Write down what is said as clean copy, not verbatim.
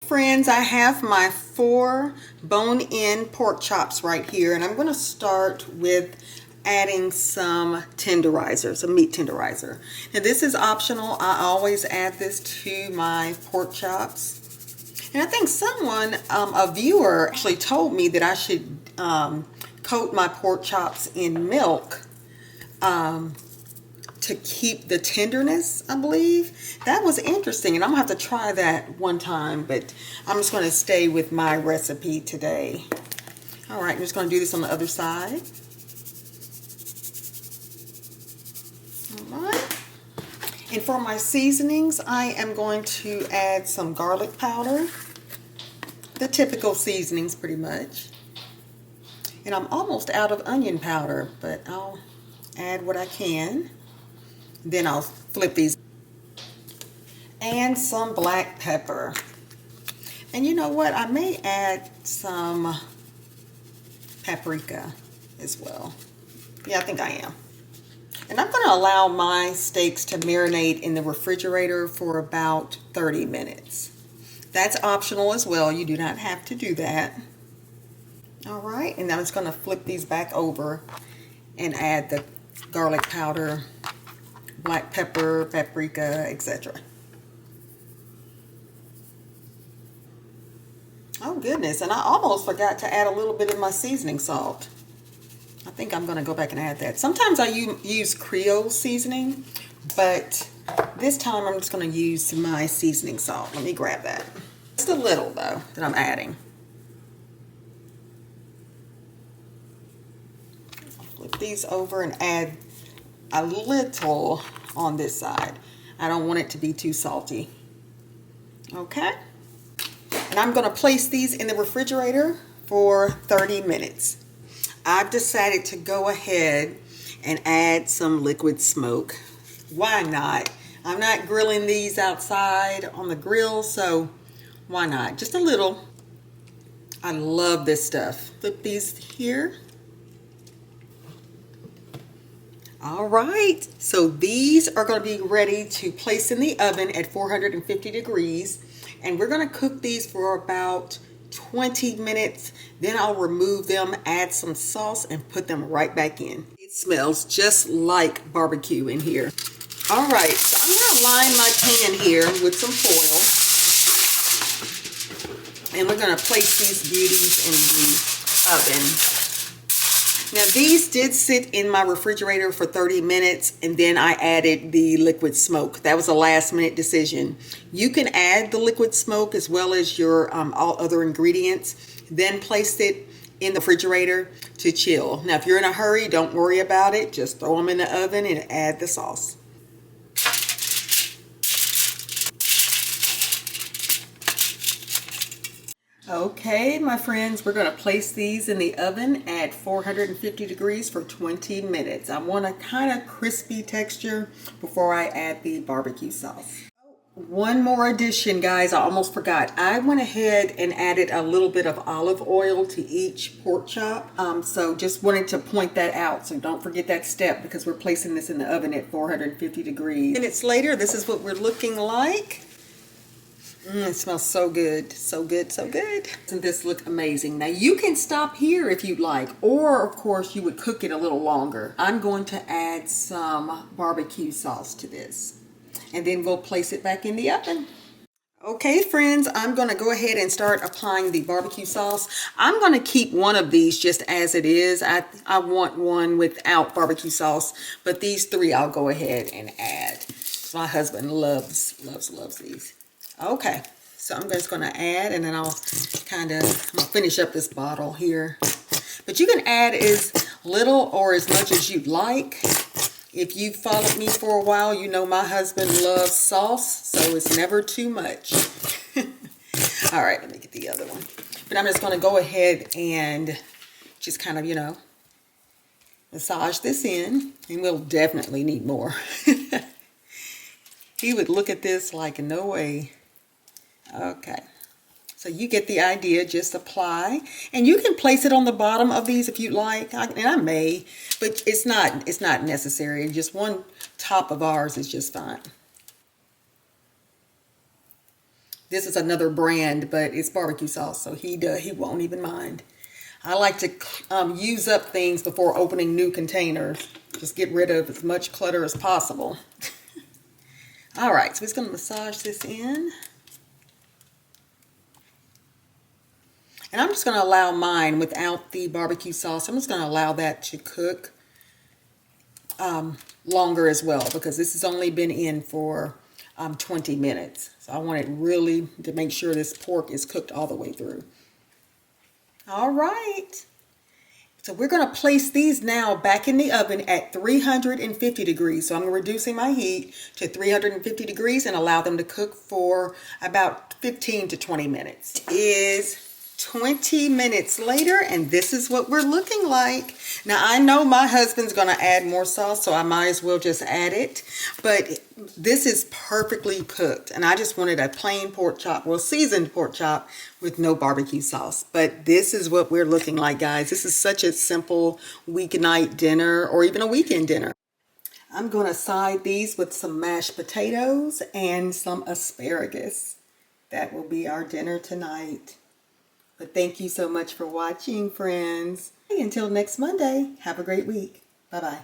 friends, I have my 4 bone-in pork chops right here, and I'm going to start with adding some tenderizer, some meat tenderizer. Now this is optional. I always add this to my pork chops. And I think someone, a viewer, actually told me that I should coat my pork chops in milk to keep the tenderness, I believe. That was interesting, and I'm gonna have to try that one time, but I'm just gonna stay with my recipe today. All right, I'm just gonna do this on the other side. All right. And for my seasonings, I am going to add some garlic powder. The typical seasonings, pretty much. And I'm almost out of onion powder, but I'll add what I can. Then I'll flip these. And some black pepper. And you know what? I may add some paprika as well. Yeah, I think I am. And I'm going to allow my steaks to marinate in the refrigerator for about 30 minutes. That's optional as well. You do not have to do that. All right, and I'm just going to flip these back over and add the garlic powder, black pepper, paprika, etc. Oh goodness, and I almost forgot to add a little bit of my seasoning salt. I think I'm going to go back and add that. Sometimes I use Creole seasoning, but this time I'm just going to use my seasoning salt. Let me grab that. Just a little though that I'm adding. I'll flip these over and add a little on this side. I don't want it to be too salty. Okay. And I'm going to place these in the refrigerator for 30 minutes. I've decided to go ahead and add some liquid smoke. Why not? I'm not grilling these outside on the grill, so why not? Just a little. I love this stuff. Flip these here. All right, so these are going to be ready to place in the oven at 450 degrees, and we're going to cook these for about 20 minutes. Then I'll remove them, add some sauce, and put them right back in. It smells just like barbecue in here. All right, so I'm going to line my pan here with some foil, and we're going to place these beauties in the oven. Now these did sit in my refrigerator for 30 minutes, and then I added the liquid smoke. That was a last minute decision. You can add the liquid smoke as well as your all other ingredients, then place it in the refrigerator to chill. Now if you're in a hurry, don't worry about it. Just throw them in the oven and add the sauce. Okay, my friends, we're going to place these in the oven at 450 degrees for 20 minutes. I want a kind of crispy texture before I add the barbecue sauce. One more addition, guys, I almost forgot. I went ahead and added a little bit of olive oil to each pork chop. So just wanted to point that out. So don't forget that step because we're placing this in the oven at 450 degrees. Minutes later, this is what we're looking like. It smells so good, so good, so good. Doesn't this look amazing? Now you can stop here if you'd like, or of course you would cook it a little longer. I'm going to add some barbecue sauce to this, and then we'll place it back in the oven. Okay, friends, I'm going to go ahead and start applying the barbecue sauce. I'm going to keep one of these just as it is. I want one without barbecue sauce, but these 3 I'll go ahead and add. My husband loves these. Okay, so I'm just going to add, and then I'll finish up this bottle here. But you can add as little or as much as you'd like. If you've followed me for a while, you know my husband loves sauce, so it's never too much. All right, let me get the other one. But I'm just going to go ahead and just kind of, massage this in, and we'll definitely need more. He would look at this like, no way. Okay, so you get the idea. Just apply, and you can place it on the bottom of these if you like. And I may, but it's not necessary. Just one top of ours is just fine. This is another brand, but it's barbecue sauce, so he won't even mind. I like to use up things before opening new containers. Just get rid of as much clutter as possible. All right, so he's going to massage this in. And I'm just going to allow mine without the barbecue sauce. I'm just going to allow that to cook longer as well, because this has only been in for 20 minutes. So I want it really to make sure this pork is cooked all the way through. All right. So we're going to place these now back in the oven at 350 degrees. So I'm reducing my heat to 350 degrees and allow them to cook for about 15 to 20 minutes. It is 20 minutes later, and this is what we're looking like. Now, I know my husband's going to add more sauce, so I might as well just add it. But this is perfectly cooked, and I just wanted a plain pork chop, well, seasoned pork chop with no barbecue sauce. But this is what we're looking like, guys. This is such a simple weeknight dinner or even a weekend dinner. I'm going to side these with some mashed potatoes and some asparagus. That will be our dinner tonight. But thank you so much for watching, friends. Until next Monday, have a great week. Bye-bye.